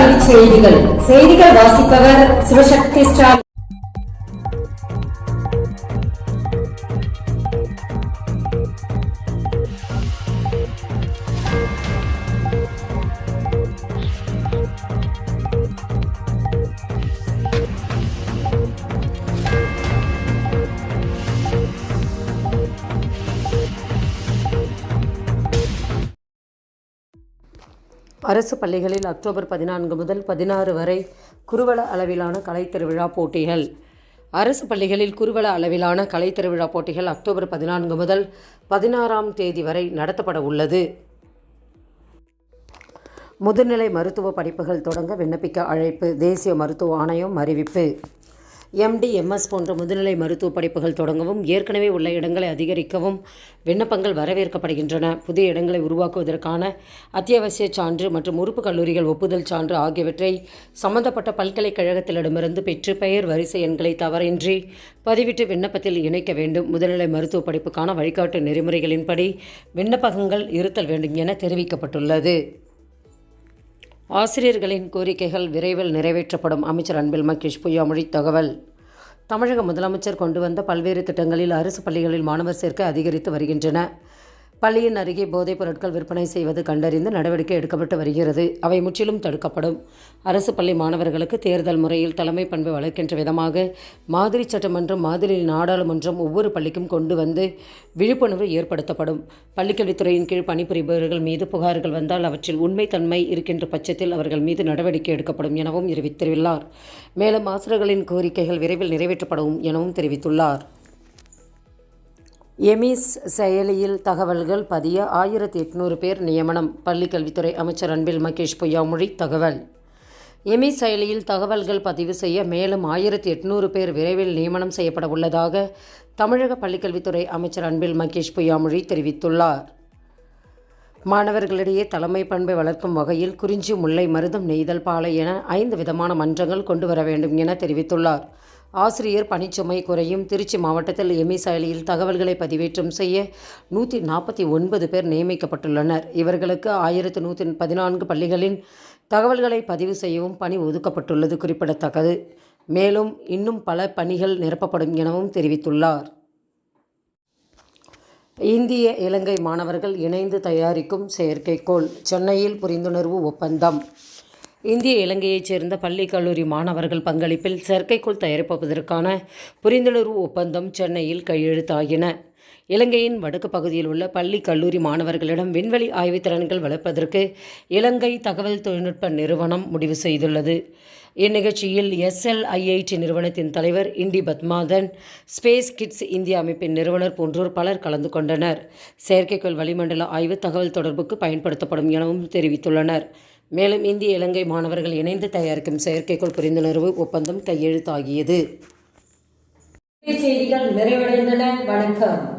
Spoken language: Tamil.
கல்வி செய்திகள். செய்திகள் வாசிப்பவர் சிவசக்தி ஸ்டாலின். அரசு பள்ளிகளில் அக்டோபர் 14 முதல் 16 வரை குறுவல அளவிலான கலைத்திருவிழா போட்டிகள். அரசு பள்ளிகளில் குறுவல அளவிலான கலைத்திருவிழா போட்டிகள் அக்டோபர் 14 முதல் 16ஆம் தேதி வரை நடத்தப்பட உள்ளது. முதுநிலை மருத்துவ படிப்புகள் தொடங்க விண்ணப்பிக்க அழைப்பு. தேசிய மருத்துவ ஆணையம் அறிவிப்பு. MD, MS போன்ற முதுநிலை மருத்துவ படிப்புகள் தொடங்கவும் ஏற்கனவே உள்ள இடங்களை அதிகரிக்கவும் விண்ணப்பங்கள் வரவேற்கப்படுகின்றன. புதிய இடங்களை உருவாக்குவதற்கான அத்தியாவசிய சான்று மற்றும் உறுப்பு கல்லூரிகள் ஒப்புதல் சான்று ஆகியவற்றை சம்பந்தப்பட்ட பல்கலைக்கழகத்திடமிருந்து பெற்று பெயர் வரிசை எண்களை தவறின்றி பதிவிட்டு விண்ணப்பத்தில் இணைக்க வேண்டும். முதுநிலை மருத்துவ படிப்புக்கான வழிகாட்டு நெறிமுறைகளின்படி விண்ணப்பங்கள் இருத்தல் வேண்டும் என தெரிவிக்கப்பட்டுள்ளது. ஆசிரியர்களின் கோரிக்கைகள் விரைவில் நிறைவேற்றப்படும். அமைச்சர் அன்பில் மகேஷ் பொய்யாமொழி தகவல். தமிழக முதலமைச்சர் கொண்டு வந்த பல்வேறு திட்டங்களில் அரசு பள்ளிகளில் மாணவர் சேர்க்கை அதிகரித்து வருகின்றன. பள்ளியின் அருகே போதைப் பொருட்கள் விற்பனை செய்வது கண்டறிந்து நடவடிக்கை எடுக்கப்பட்டு வருகிறது. அவை முற்றிலும் தடுக்கப்படும். அரசு பள்ளி மாணவர்களுக்கு தேர்தல் முறையில் தலைமை பண்பை வளர்க்கின்ற விதமாக மாதிரி சட்டமன்றம், மாதிரி நாடாளுமன்றம் ஒவ்வொரு பள்ளிக்கும் கொண்டு வந்து விழிப்புணர்வு ஏற்படுத்தப்படும். பள்ளிக்கல்வித்துறையின் கீழ் பணிபுரிபவர்கள் மீது புகார்கள் வந்தால் அவற்றில் உண்மைத்தன்மை இருக்கின்ற பட்சத்தில் அவர்கள் மீது நடவடிக்கை எடுக்கப்படும் எனவும் தெரிவித்துள்ளார். மேலும் ஆசிரியர்களின் கோரிக்கைகள் விரைவில் நிறைவேற்றப்படும் எனவும் தெரிவித்துள்ளார். எமிஸ் செயலியில் தகவல்கள் பதிய 1800 பேர் நியமனம். பள்ளிக்கல்வித்துறை அமைச்சர் அன்பில் மகேஷ் பொய்யாமொழி தகவல். எமிஸ் செயலியில் தகவல்கள் பதிவு செய்ய மேலும் 1800 பேர் விரைவில் நியமனம் செய்யப்பட உள்ளதாக தமிழக பள்ளிக்கல்வித்துறை அமைச்சர் அன்பில் மகேஷ் பொய்யாமொழி தெரிவித்துள்ளார். மாணவர்களிடையே தலைமை பண்பை வளர்க்கும் வகையில் குறிஞ்சி, முல்லை, மருதம், நெய்தல், பாலை என 5 விதமான மன்றங்கள் கொண்டு வர வேண்டும் என தெரிவித்துள்ளார். ஆசிரியர் பணிச்சுமை குறையும். திருச்சி மாவட்டத்தில் எமிஸ் செயலியில் தகவல்களை பதிவேற்றம் செய்ய 149 பேர் நியமிக்கப்பட்டுள்ளனர். இவர்களுக்கு 1114 பள்ளிகளின் தகவல்களை பதிவு செய்யவும் பணி ஒதுக்கப்பட்டுள்ளது குறிப்பிடத்தக்கது. மேலும் இன்னும் பல பணிகள் நிரப்பப்படும் எனவும் தெரிவித்துள்ளார். இந்திய இலங்கை மாணவர்கள் இணைந்து தயாரிக்கும் செயற்கைக்கோள். சென்னையில் புரிந்துணர்வு ஒப்பந்தம். இந்திய இலங்கையைச் சேர்ந்த பள்ளி கல்லூரி மாணவர்கள் பங்களிப்பில் செயற்கைக்கோள் தயாரிப்பதற்கான புரிந்துணர்வு ஒப்பந்தம் சென்னையில் கையெழுத்தாகின. இலங்கையின் வடக்கு பகுதியில் உள்ள பள்ளி கல்லூரி மாணவர்களிடம் விண்வெளி ஆய்வுத்திறன்கள் வளர்ப்பதற்கு இலங்கை தகவல் தொழில்நுட்ப நிறுவனம் முடிவு செய்துள்ளது. இந்நிகழ்ச்சியில் SLIIT நிறுவனத்தின் தலைவர் இண்டி பத்மாதன், ஸ்பேஸ் கிட்ஸ் இந்தியா அமைப்பின் நிறுவனர் போன்றோர் பலர் கலந்து கொண்டனர். செயற்கைக்கோள் வளிமண்டல ஆய்வு தகவல் தொடர்புக்கு பயன்படுத்தப்படும் எனவும் தெரிவித்துள்ளனர். மேலும் இந்திய இலங்கை மாணவர்கள் இணைந்து தயாரிக்கும் செயற்கைக்கோள் புரிந்துணர்வு ஒப்பந்தம் கையெழுத்தாகியது. செய்திகள் நிறைவடைந்தன. வணக்கம்.